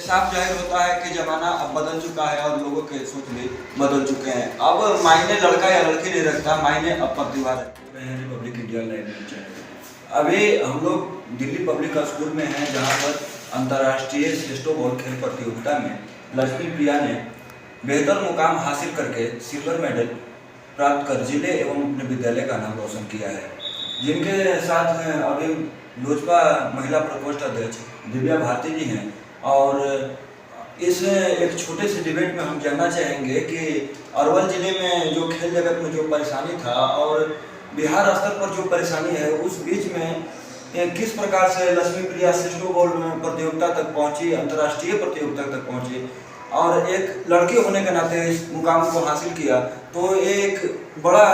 साफ जाहिर होता है कि ज़माना अब बदल चुका है और लोगों के सोच भी बदल चुके हैं। अब मायने लड़का या लड़की नहीं रखता, मायने अब प्रतिभा रखते हैं। Republic India live news channel. अभी हम लोग दिल्ली पब्लिक स्कूल में हैं, जहां पर अंतर्राष्ट्रीय सेस्टोबॉल खेल प्रतियोगिता में लक्ष्मी प्रिया ने बेहतर मुकाम हासिल करके सिल्वर मेडल प्राप्त कर जिले एवं अपने विद्यालय का नाम रोशन किया है। जिनके साथ हैं अभी लोजपा महिला प्रकोष्ठ अध्यक्ष दिव्या भारती जी हैं। और इस एक छोटे से डिबेट में हम जानना चाहेंगे कि अरवल जिले में जो खेल जगत में जो परेशानी था और बिहार स्तर पर जो परेशानी है, उस बीच में किस प्रकार से लक्ष्मी प्रिया सेस्टोबॉल प्रतियोगिता तक पहुंची, अंतर्राष्ट्रीय प्रतियोगिता तक पहुंची और एक लड़के होने के नाते इस मुकाम को हासिल किया, तो एक बड़ा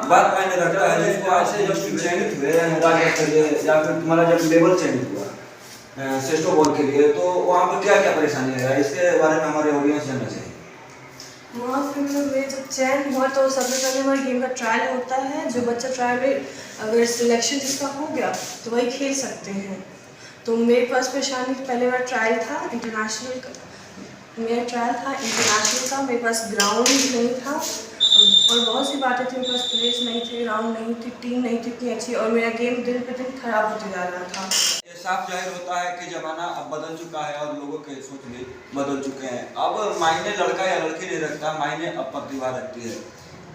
बात मायने रखता है। जिसको ऐसे जब तुम चयनित हुए राज्य के लिए या फिर तुम्हारा जब लेवल चयनित हुआ सेस्टोबॉल के लिए, तो वहाँ पर क्या क्या परेशानी है, इसके बारे में हमारे ऑडियंस जानना चाहिए। वहाँ पे मेरे जब चयन हुआ तो सबसे पहले हमारे गेम का ट्रायल होता है। जो बच्चा ट्रायल में अगर सिलेक्शन जिसका हो गया तो वही खेल सकते हैं। तो मेरे पास परेशानी पहले मेरा ट्रायल था इंटरनेशनल का, मेरे पास ग्राउंड नहीं था और बहुत सी बातें थी। मेरे पास प्लेस नहीं थे, ग्राउंड नहीं थी, टीम नहीं थी इतनी अच्छी, और मेरा गेम दिन पे दिन खराब होते जा रहा था। ये साफ जाहिर होता है कि ज़माना अब बदल चुका है और लोगों के सोच भी बदल चुके हैं। अब मायने लड़का या लड़की नहीं रखता, मायने अब प्रतिभा रखती है।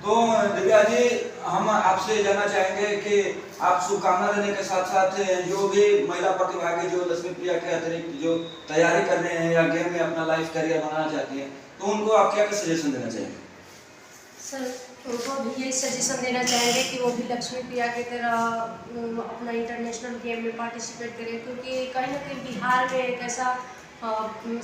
तो दिव्या जी, हम आपसे जानना चाहेंगे कि आप शुभकामना देने के साथ साथ जो भी महिला प्रतिभागी जो लक्ष्मी प्रिया के अतिरिक्त जो तैयारी कर रहे हैं या गेम में अपना लाइफ करियर बनाना चाहती हैं, तो उनको आप क्या सजेशन देना चाहेंगे? सर, उनको भी यही सजेशन देना चाहेंगे कि वो भी लक्ष्मी प्रिया की तरह अपना इंटरनेशनल गेम में पार्टिसिपेट करें, क्योंकि कहीं ना कहीं बिहार में एक ऐसा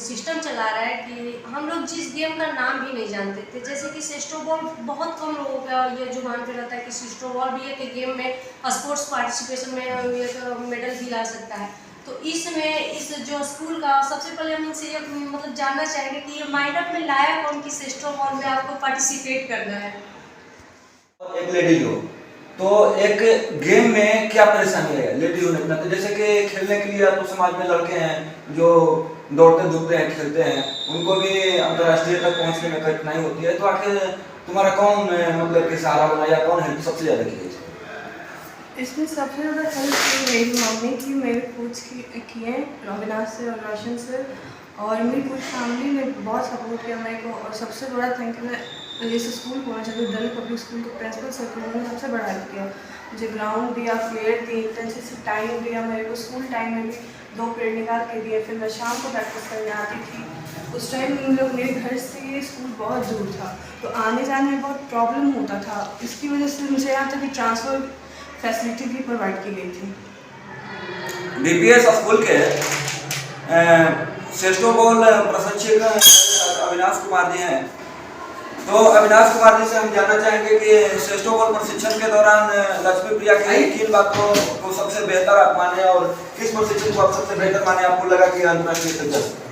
सिस्टम चला रहा है कि हम लोग जिस गेम का नाम भी नहीं जानते थे, जैसे कि सेस्टोबॉल, बहुत कम लोगों का ये जुबान पे रहता है कि सेस्टोबॉल भी एक गेम में स्पोर्ट्स पार्टिसिपेशन में एक मेडल भी ला सकता है। तो इसमें इस जो स्कूल का सबसे पहले हम इनसे ये मतलब जानना चाहेंगे कि ये माइंड में लाया कौन कि सेस्टोबॉल में आपको पार्टिसिपेट करना है। एक लेडी हो तो एक गेम में क्या परेशानी है लेडी होने के नाते? जैसे कि खेलने के लिए तो समाज में लड़के हैं जो दौड़ते धूपते हैं, खेलते हैं, उनको भी अंतर्राष्ट्रीय तक पहुंचने में कठिनाई होती है। तो आखिर तुम्हारा कौन मतलब कि सहारा बना या कौन हेल्प सबसे ज़्यादा की है? इसमें सबसे ज़्यादा हेल्प मेरी मम्मी की, मेरे कोच की है, अविनाश से और रोशन से, और मेरी पूरी फैमिली ने बहुत सपोर्ट किया मेरे को। और सबसे बड़ा थैंक यू मैं इस स्कूल को, जब दिल्ली पब्लिक स्कूल के प्रिंसिपल सर को, उन्होंने सबसे बड़ा हेल्प किया। मुझे ग्राउंड दिया, प्लेयर दी, इंटेंसिव टाइम दिया मेरे को। स्कूल टाइम में भी 2 पीरियड निकाल के दिए। फिर मैं शाम को प्रैक्टिस करने आती थी। उस टाइम हम लोग, मेरे घर से ये स्कूल बहुत दूर था, तो आने जाने में बहुत प्रॉब्लम होता था। इसकी वजह से मुझे यहाँ तक ट्रांसफ़र फैसिलिटी भी प्रोवाइड की गई थी। डीपीएस स्कूल के सेस्टोबॉल प्रशिक्षक अविनाश कुमार जी हैं। तो अविनाश कुमार जी से हम जानना चाहेंगे कि सेस्टोबॉल प्रशिक्षण के दौरान लक्ष्मी प्रिया की किन बातों को सबसे बेहतर आप माने और किस प्रशिक्षण को आप सबसे बेहतर माने, आपको लगा कि अंतर्राष्ट्रीय तक जा सकते?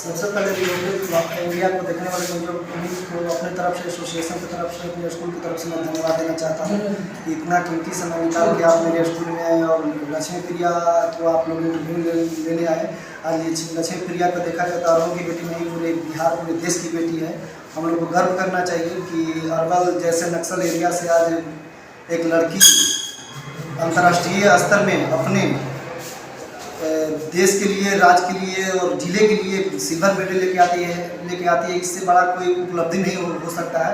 सबसे पहले इंडिया को देखने वाले मुझे को अपने तरफ से, एसोसिएशन की तरफ से, अपने स्कूल की तरफ से मैं धन्यवाद देना चाहता हूँ कि इतना कीमती समय निकाल के आप मेरे स्कूल में आए और लक्ष्मी प्रिया को आप लोग इंटरव्यू लेने आए। आज लक्ष्मी प्रिया को देखा जाता है अरवल की बेटी नहीं, पूरे बिहार, पूरे देश की बेटी है। हम लोग को गर्व करना चाहिए कि अरवल जैसे नक्सल एरिया से आज एक लड़की अंतर्राष्ट्रीय स्तर में अपने देश के लिए, राज्य के लिए और जिले के लिए सिल्वर मेडल लेके आती है। इससे बड़ा कोई उपलब्धि नहीं हो सकता है।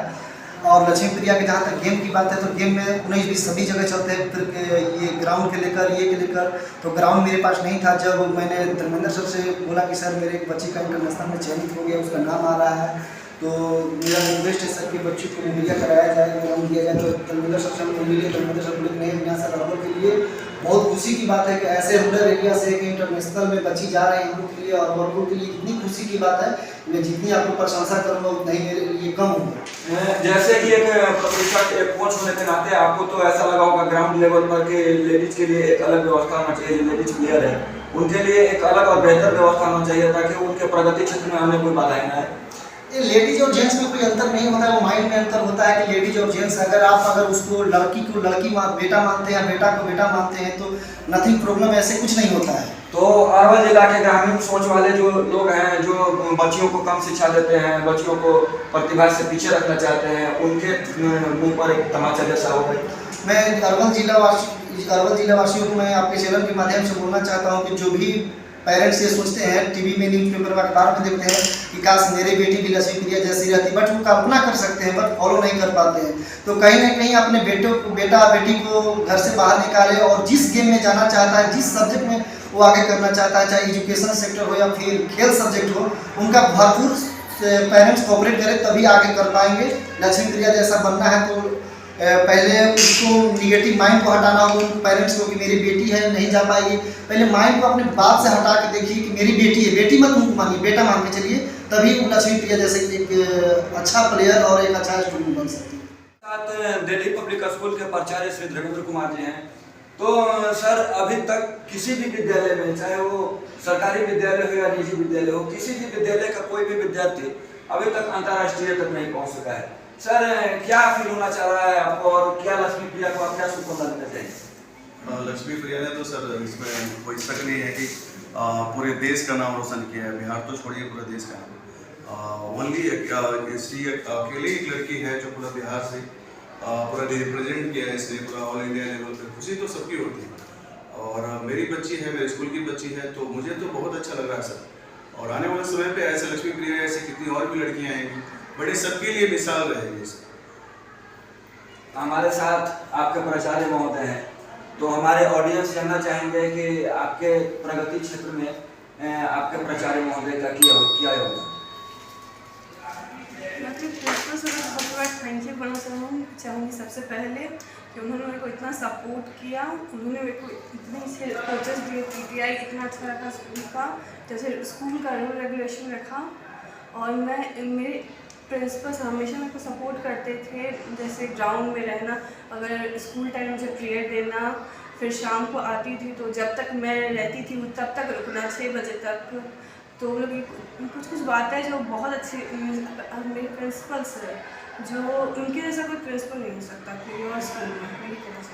और लक्ष्मी प्रिया के जहाँ तक गेम की बात है, तो गेम में 19-20 सभी जगह चलते हैं। फिर ये ग्राउंड के लेकर तो ग्राउंड मेरे पास नहीं था। जब मैंने धर्मेंद्र सर से बोला कि सर मेरे एक बच्ची का इंटरनेशनल में चयनित हो गया, उसका नाम आ रहा है, तो मेरा रिक्वेस्ट है सर कि बच्ची को मुहैया कराया जाए, ग्राउंड दिया जाए। तो धर्मेंद्र सर से हम मिले, धर्मेंद्र सर बोले नहीं, यहाँ सर अरवल के लिए बहुत खुशी की बात है कि ऐसे रूरल एरिया से कि इंटरनेशनल में बच्ची जा रही है हम लोग के लिए, और अरवल के लिए इतनी खुशी की बात है। मैं जितनी आपको प्रशंसा करूँगा उतना ही मेरे लिए कम होगा। जैसे कि एक प्रशिक्षक, एक कोच होने के नाते आपको तो ऐसा लगा होगा ग्राउंड लेवल पर कि लेडीज के लिए एक अलग व्यवस्था होना चाहिए, जो लेडीज प्लेयर है उनके लिए एक अलग और बेहतर व्यवस्था होना चाहिए ताकि उनके प्रगति क्षेत्र में हमें कोई बाधाएं ना आए। ये लेडीज और जेंट्स में कोई अंतर नहीं होता है, वो माइंड में अंतर होता है कि लेडीज और जेंट्स अगर उसको लड़की को लड़की बेटा मानते हैं, बेटा को बेटा मानते हैं तो नथिंग प्रॉब्लम, ऐसे कुछ नहीं होता है। तो अरवल जिला के ग्रामीण सोच वाले जो लोग हैं, जो बच्चियों को कम शिक्षा देते हैं, बच्चियों को प्रतिभा से पीछे रखना चाहते हैं, उनके मुंह पर एक तमाचा जैसा हो गया। मैं अरवल जिला वासियों को मैं आपके चैनल के माध्यम से बोलना चाहता हूँ कि जो भी पेरेंट्स ये सोचते हैं, टीवी में, न्यूज़पेपर में, अखबार में देखते हैं कि काश मेरी बेटी भी लक्ष्मी प्रिया जैसी रहती, बट वो कल्पना कर सकते हैं बट फॉलो नहीं कर पाते हैं। तो कहीं ना कहीं अपने बेटा बेटी को घर से बाहर निकाले और जिस गेम में जाना चाहता है, जिस सब्जेक्ट में वो आगे करना चाहता है, चाहे एजुकेशन सेक्टर हो या फिर खेल सब्जेक्ट हो, उनका भरपूर पेरेंट्स कोऑपरेट करें तभी आगे कर पाएंगे। लक्ष्मी प्रिया जैसा बनना है तो पहले उसको निगेटिव माइंड को हटाना होगा पेरेंट्स को कि मेरी बेटी है नहीं जा पाएगी। पहले माइंड को अपने बात से हटा के देखिए कि मेरी बेटी है, बेटी मत मानिए, बेटा मान के चलिए, तभी लक्ष्मी प्रिया जैसे एक अच्छा प्लेयर और एक अच्छा स्टूडेंट बन सकती है। साथ दिल्ली पब्लिक स्कूल के प्राचार्य श्री धर्मेंद्र कुमार जी हैं। तो सर, अभी तक किसी भी विद्यालय में, चाहे वो सरकारी विद्यालय हो या निजी विद्यालय हो, किसी भी विद्यालय का कोई भी विद्यार्थी अभी तक अंतर्राष्ट्रीय तक नहीं पहुंच सका है। सर, क्या फील होना चाह रहा है आपको और क्या लक्ष्मी प्रिया को आप क्या शुभकामना देना चाहिए? लक्ष्मी प्रिया ने तो सर इसमें कोई शक नहीं है कि पूरे देश का नाम रोशन किया है, बिहार तो छोड़िए पूरे देश का नाम। ओनली अकेली एक लड़की है जो पूरा बिहार से पूरा रिप्रेजेंट किया है इसने पूरा ऑल इंडिया लेवल पे। खुशी तो सबकी होती है और मेरी बच्ची है, मेरे स्कूल की बच्ची है, तो मुझे तो बहुत अच्छा लग रहा है सर। और आने वाले समय पे ऐसे लक्ष्मी प्रिया ऐसे कितनी और भी लड़कियां आएंगी, बड़े सबके लिए मिसाल रहेगी। हमारे साथ आपके प्राचार्य महोदय हैं, तो हमारे ऑडियंस जानना चाहेंगे कि आपके प्रगति क्षेत्र में आपके प्राचार्य महोदय का क्या योगदान? मैं अपने प्रिंसिपल सर को बहुत बड़ा थैंक यू करना चाहूँगी सबसे पहले कि उन्होंने मेरे को इतना सपोर्ट किया, उन्होंने मेरे को इतने अच्छे कोचेस दिए, PTI इतना अच्छा रखा स्कूल का, जैसे स्कूल का रूल रेगुलेशन रखा। और मेरे प्रिंसिपल हमेशा मेरे को सपोर्ट करते थे, जैसे ग्राउंड में रहना, अगर स्कूल टाइम मुझे पीरियड देना, फिर शाम को आती थी तो जब तक मैं रहती थी तब तक रुकना 6 बजे तक। तो वो लोग कुछ बातें जो बहुत अच्छी मेरे प्रिंसिपल से, जो उनके जैसा कोई प्रिंसिपल नहीं हो सकता कोई और स्कूल में, मेरी तरह से।